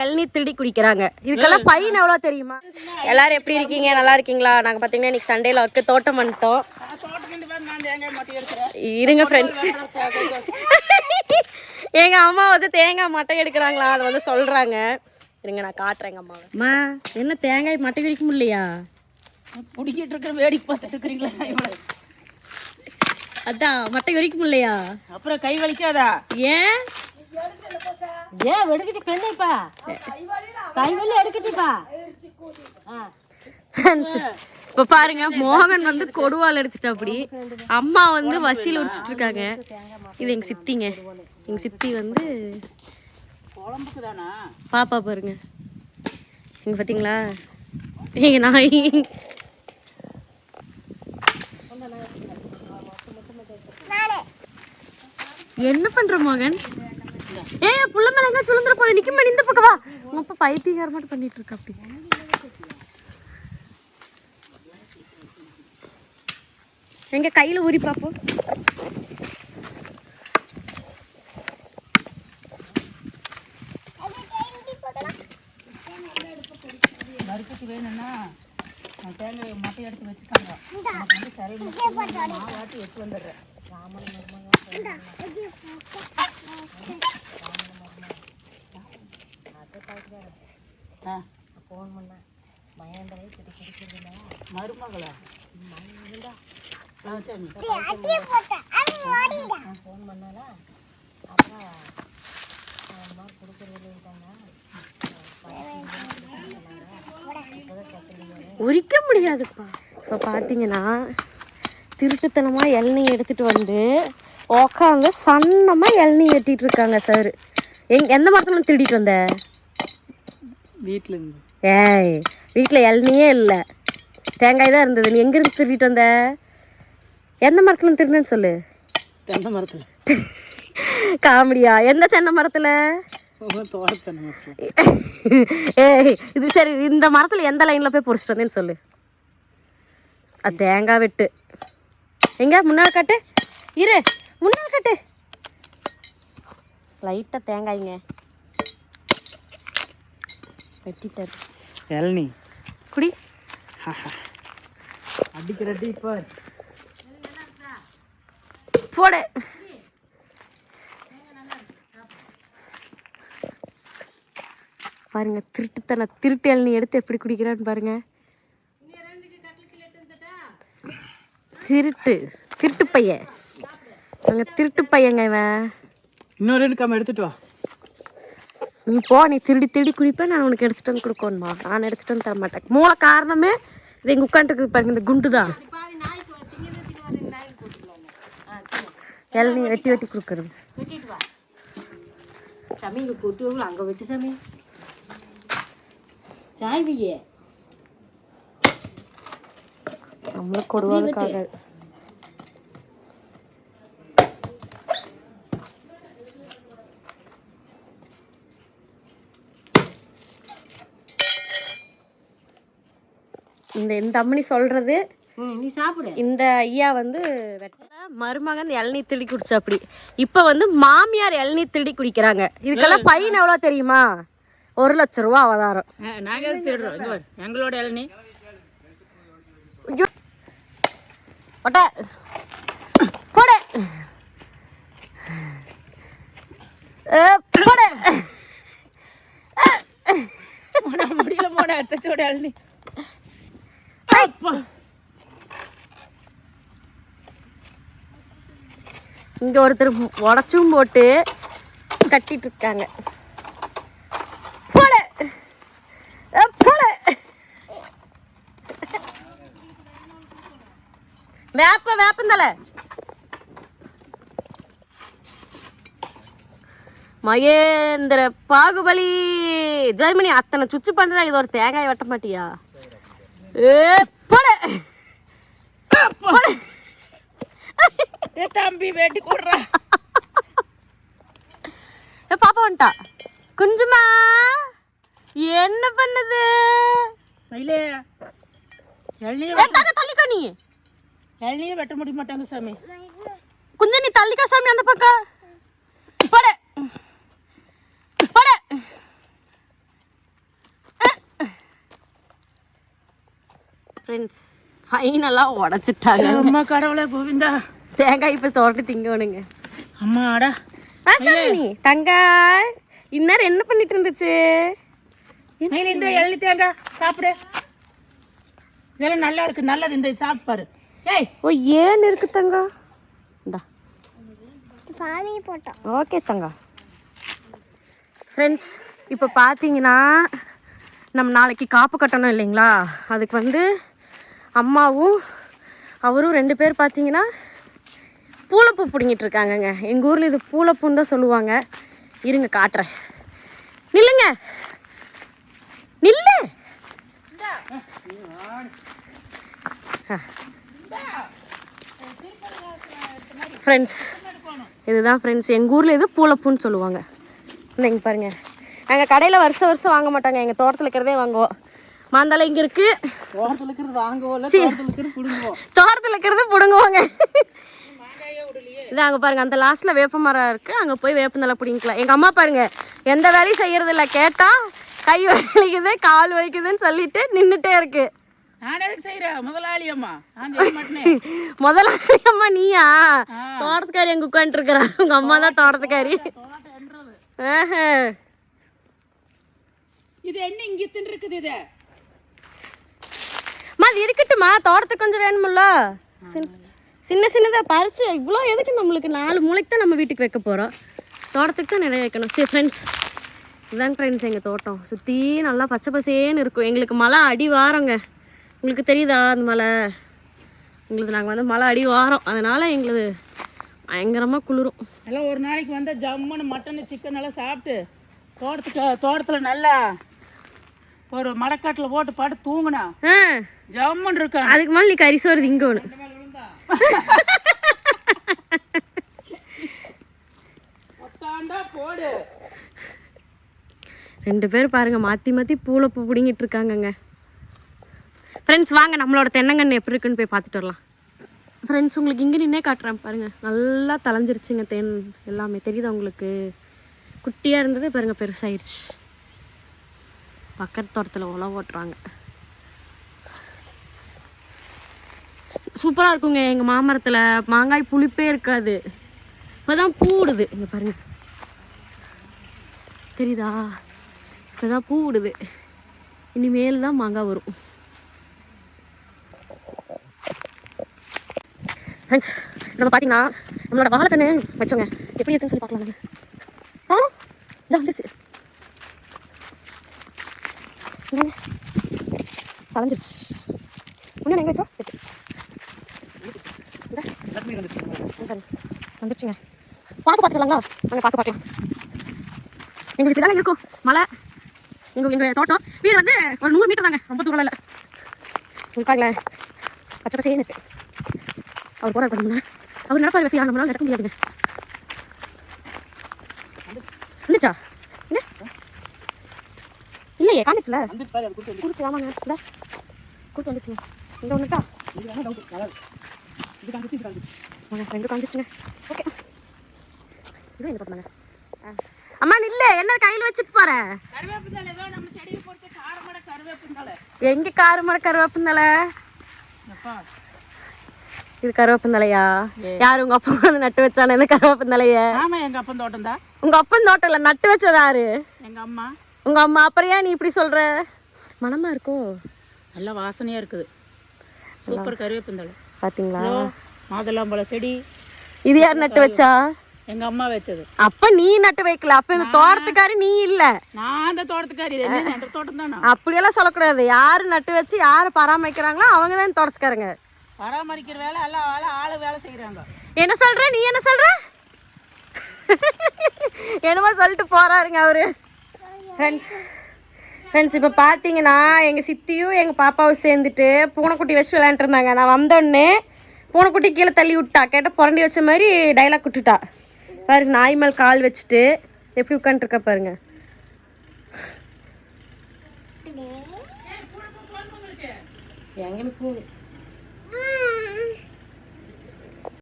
இளநீர் திருடி குடிக்கிறாங்க. இதுக்கெல்லாம் பையன் எவ்வளோ தெரியுமா? எல்லாரும் எப்படி இருக்கீங்க? நல்லா இருக்கீங்களா? நாங்கள் பார்த்தீங்கன்னா இன்னைக்கு சண்டேல ஒர்க்கு தோட்டம் பண்ணிட்டோம். இருங்க ஃப்ரெண்ட்ஸ், எங்க அம்மா வந்து தேங்காய் மட்டை எடுக்கிறாங்களா, அதை வந்து சொல்றாங்க. இருங்க நான் காட்டுறேன் எங்க அம்மாவை. அம்மா என்ன தேங்காய் மட்டை குடிக்க முடியலையா? குடிக்கிட்டு இருக்கிற வேடிக்கை பார்த்துட்டு இருக்கிறீங்களா? அதான் மட்டை குடிக்க முடியலையா? அப்புறம் கை வலிக்காதா? ஏன் எடுக்கிட்டு கண்ணைப்பா கைவலி எடுக்கிட்டுப்பா. இப்ப பாருங்க, மோகன் வந்து கொடுவால் எடுத்துட்டா. அப்படி அம்மா வந்து வசியில் உடிச்சிட்டு இருக்காங்க. இது எங்க சித்திங்க. எங்க சித்தி வந்து குழம்புக்கு தானா பாப்பா பாருங்க. இங்க பாத்தீங்களா எங்க நாய். என்ன பண்ற மோகன்? புள்ள மேல எங்க சுளுந்துற போது நிக்குமா? இந்த பக்கம் வா. உங்க அப்பா பைத்தியக்கார மட்டும் பண்ணிட்டு இருக்கா. அப்படி எங்க கையில ஊறி பாப்போம். வறுத்துக்கு வேணும்னா தேங்காய் மட்டை எடுத்து வச்சுக்காங்க. மாவாட்டி எடுத்து வந்துடுறேன். மருமகளா? உரிக்க முடியாதுப்பா. இப்போ பார்த்தீங்கன்னா திருட்டுத்தனமா இளநீ எடுத்துட்டு வந்து உக்காந்து சன்னமா இளநீ வெட்டிட்டு இருக்காங்க சார். எந்த மரத்துல திருடிட்டு வந்த? வீட்டில் இருந்து. வீட்டில் இளநியே இல்லை, தேங்காய் தான் இருந்தது. நீ எங்கிருந்து திருடிட்டு வந்த? எந்த மரத்துல திருடுன்னு சொல்லு. தென்னை மரத்தில். காமெடியா? எந்த தென்னை மரத்துல? இது சரி, இந்த மரத்துல எந்த லைன்ல போய் பொறிச்சிட்டு வந்தேன்னு சொல்லு. அது தேங்காய் வெட்டு. எங்க முன்னாள் காட்டு. இரு, முன்னாள் காட்டு. லைட்டா தேங்காய்ங்க வெட்டிட்டாரு. இளநீ குடி. அடிக்கிறடி பார். போடு. பாருங்க திருட்டு இளநீ எடுத்து எப்படி குடிக்கிறான்னு பாருங்க. திருட்டு பையன். அங்க திருட்டு பையங்க இவன். இன்னொரு எடுக்காம எடுத்துட்டு வா. நீ போ, நீ திருடி குடிப்பேன். நான் உனக்கு எடுத்துட்டு வந்து கொடுக்கணுமா? நான் எடுத்துட்டு வந்து தர மாட்டேன். மூல காரணமே இது. எங்க உட்காந்துருக்கு பாருங்க, இந்த குண்டு தான் இளநீ வெட்டி கொடுக்குறது. சாமி இங்கே கொட்டு அங்கே வெட்டு சாமி. சாய்வியே நம்மளும் கொடுவாளுக்காக. இந்த அம்மனி சொல்றது நீ சாப்பிடு. இந்த ஐயா வந்து மருமகன் இளநீர் திருடி குடிச்சா. அப்படி இப்ப வந்து மாமியார் இளநீர் திருடி குடிக்கிறாங்க. இதுக்கெல்லாம் பையன் எவ்வளவு தெரியுமா? 1 லட்சம் ரூபா அவதாரம். நாங்க திருடுறோம். எங்களோட இளநீ போட முடியல போட அத்தச்சோட இளநீ. இங்க ஒருத்தர் உடச்சும் போட்டு கட்டிட்டு இருக்காங்க. வேப்பந்தல மகேந்திர பாகுபலி ஜெயமணி அத்தனை சுச்சு பண்ற. இது ஒரு தேங்காய் வெட்ட மாட்டியா? தம்பி வெட்டி கொடுறா. பாப்பா வந்துட்டா. குஞ்சுமா என்ன பண்ணுது? தள்ளிக்கோ. நீ இளநீர் வெட்ட முடிய மாட்டாங்க சாமி. கொஞ்சம் நீ தள்ளிக்கா சாமி அந்த பக்கம். போட போட ஃப்ரெண்ட்ஸ் ஃபைனலாக உடச்சிட்டாங்க. அம்மா கடவுளே கோவிந்தா. தேங்காய் இப்போ தோட்ட திங்கணுங்க. அம்மாடா நீ தங்காய் இந்நேரம் என்ன பண்ணிட்டு இருந்துச்சு? இந்த எள்ளி தேங்காய் சாப்பிடு. இதெல்லாம் நல்லா இருக்கு, நல்லது. இந்த சாப்பிட்டு பாரு. ஏய் ஓ ஏன் இருக்கு தங்கா? இந்தா பாவி போட்டோம். ஓகே தங்கா. ஃப்ரெண்ட்ஸ் இப்போ பார்த்தீங்கன்னா நம்ம நாளைக்கு காப்பு கட்டணும் இல்லைங்களா? அதுக்கு வந்து அம்மாவும் அவரும் 2 பேர் பார்த்தீங்கன்னா பூளைப்பூ பிடிங்கிட்டு இருக்காங்கங்க. எங்கள் ஊரில் இது பூளைப்பூன்னு தான் சொல்லுவாங்க. இருங்க காட்டுறேன். நில்லுங்க, நில்லு. ஃப்ரெண்ட்ஸ் இதுதான் ஃப்ரெண்ட்ஸ் எங்கள் ஊரில் இது பூளைப்பூன்னு சொல்லுவாங்க. இங்கே பாருங்கள், நாங்கள் கடையில் வருஷம் வாங்க மாட்டாங்க, எங்கள் தோட்டத்தில் இருக்கிறதே வாங்குவோம். மாந்தாளை இங்கே இருக்குது, தோட்டத்தில் இருக்கிறது வாங்குவோம், தோட்டத்தில் இருக்கிறது பிடுங்குவாங்க. இதான் அங்கே பாருங்கள், அந்த லாஸ்ட்டில் வேப்ப மரம் இருக்குது, அங்கே போய் வேப்பந்தலை பிடிங்கிக்கலாம். எங்கள் அம்மா பாருங்கள் எந்த வேலையும் செய்யறதில்ல, கேட்டால் கை வலிக்குது கால் வலிக்குதுன்னு சொல்லிட்டு நின்றுட்டே இருக்கு. நான் எதுக்கு செய்யறேன்? முதலாளி அம்மா நான் செய்ய மாட்டேனே. முதலாளி அம்மா நீயா? தோட்டத்துக்காரி அங்கே உட்காந்துருக்குறா, உங்க அம்மா தான் தோட்டத்துக்காரி. இது என்ன இங்க தின்னு இருக்குது? இது அது இருக்கட்டுமா, தோட்டத்துக்கு கொஞ்சம் வேணுமில்ல. சின்ன சின்னதாக பறிச்சு இவ்வளோ எதுக்கு நம்மளுக்கு? 4 மூளைக்கு தான் நம்ம வீட்டுக்கு வைக்க போகிறோம், தோட்டத்துக்கு தான் நிறைய வைக்கணும். சரி ஃப்ரெண்ட்ஸ் இதுதாங்க ஃப்ரெண்ட்ஸ் எங்கள் தோட்டம். சுற்றி நல்லா பச்சை பசேன்னு இருக்கும். எங்களுக்கு மழை அடி வாரோங்க, உங்களுக்கு தெரியுதா அந்த மலை? எங்களுக்கு நாங்கள் வந்து மழை அடி வாரோம், அதனால் எங்களுக்கு பயங்கரமாக குளிரும். எல்லாம் ஒரு நாளைக்கு வந்து ஜம்முன்னு மட்டன் சிக்கன் எல்லாம் சாப்பிட்டு தோட்டத்தில் நல்லா ஒரு மடக்காட்டில் போட்டு பாட்டு தூங்குனா ஜம்முன்னு இருக்கா. அதுக்கு மேலே நீ கரிசோறு திங்கணும். போடு. 2 பேர் பாருங்க மாற்றி மாற்றி பூளைப்பூ பிடிங்கிட்டு இருக்காங்கங்க. ஃப்ரெண்ட்ஸ் வாங்க நம்மளோட தென்னங்கன்று எப்படி இருக்குன்னு போய் பார்த்துட்டு வரலாம். ஃப்ரெண்ட்ஸ் உங்களுக்கு இங்கே நின்னே காட்டுறேன் பாருங்கள், நல்லா தளைஞ்சிருச்சுங்க தென் எல்லாமே. தெரியுதா உங்களுக்கு? குட்டியாக இருந்தது பாருங்க பெருசாயிடுச்சு. பக்கத்து தோட்டத்தில் உழவு ஓட்டுறாங்க. சூப்பராக இருக்குங்க எங்கள் மாமரத்தில். மாங்காய் புளிப்பே இருக்காது, இப்போதான் பூடுது. இங்கே பாருங்க தெரியுதா? இப்போதான் பூடுது, இனிமேல் தான் மாங்காய் வரும். ஃப்ரெண்ட்ஸ் நம்ம பார்த்தீங்கன்னா நம்மளோட வாழைக்கண்ணு வச்சோங்க, எப்படி இருக்குன்னு சொல்லி பார்க்கலாம். இதான் வந்துருச்சு, கலைஞ்சிருச்சு. முன்னாடி எங்கே வச்சோம்? வந்துருச்சுங்க. பார்க்க பார்த்துக்கலாங்களா? நாங்கள் பார்க்கலாம். எங்களுக்கு இப்படி தாங்க இருக்கும் மழை. எங்கள் தோட்டம் வீடு வந்து ஒரு 100 மீட்டர் தாங்க, ரொம்ப தூரம் இல்லை. பாருங்களேன் பச்சை பசேன்னு இருக்கு. அவர் போராட பண்ணுங்க, அவர் நடப்பார் வசதியாக நம்மளால நடக்க முடியாதுங்க. வந்துச்சா? இல்லையே காமிச்சுல கொடுத்து ஆமாங்க. இந்த கொடுத்து வந்துச்சுங்க. இங்கே ஒன்றுட்டா வாங்க 2 காமிச்சிச்சுங்க. ஓகே இதுவும் எங்கே போட்டுனாங்க? அம்மா நில்ல, என்ன கையில் வச்சுட்டு போகிறேன்? கருவேப்பிந்தாலே ஏதோ நம்ம செடியை போட்டு காரமட கருவேப்பிந்தாலே. எங்கே காரமட கருவேப்பிந்தாலே? இது கருவேப்பிந்தலையா? யாரு உங்க அப்பா வந்து நட்டு வச்சானே இந்த கருவேப்பிந்தலைய? ஆமா எங்க அப்பன் தோட்டம் தான். உங்க அப்பன் தோட்டம் இல்ல, நட்டு வச்சதாரு? எங்க அம்மா. உங்க அம்மா. அப்புறம் ஏன் நீ இப்படி சொல்ற? மனமா இருக்கோ? நல்ல வாசனையா இருக்குது. சூப்பர் கருவேப்பிந்தலை. பாத்தீங்களா? மாதுளம்பழம் செடி. இது யார் நட்டு வச்சா? எங்க அம்மா வச்சது. அப்ப நீ நட்டு வைக்கல, அப்ப இந்த தோட்டத்துக்காரி நீ இல்ல. நான் அந்த தோட்டத்துக்காரி. இது என்ன தோட்டம் தானா? அப்படியெல்லாம் சொல்லக்கூடாது. யாரு நட்டு வச்சு யாரு பராமரிக்கிறாங்களோ அவங்க தான் தோட்டத்துக்காரங்க. பராமரிக்கிற வேலை எல்லாம் ஆளு வேலை செய்யறாங்க. என்ன சொல்ற நீ? என்ன சொல்ற? என்னமோ சொல்லிட்டு போறாருங்க அவரு. ஃப்ரெண்ட்ஸ் இப்போ பார்த்தீங்கன்னா எங்கள் சித்தியும் எங்கள் பாப்பாவும் சேர்ந்துட்டு பூனைக்குட்டி வச்சு விளையாண்டுட்டு இருந்தாங்க. நான் வந்தோடனே பூனைக்குட்டி கீழே தள்ளி விட்டா, கேட்டால் புரண்டி வச்ச மாதிரி டைலாக் விட்டுட்டா. பாருங்க நாய் மேல் கால் வச்சுட்டு எப்படி உட்காந்துருக்கா பாருங்க. எங்களுக்கு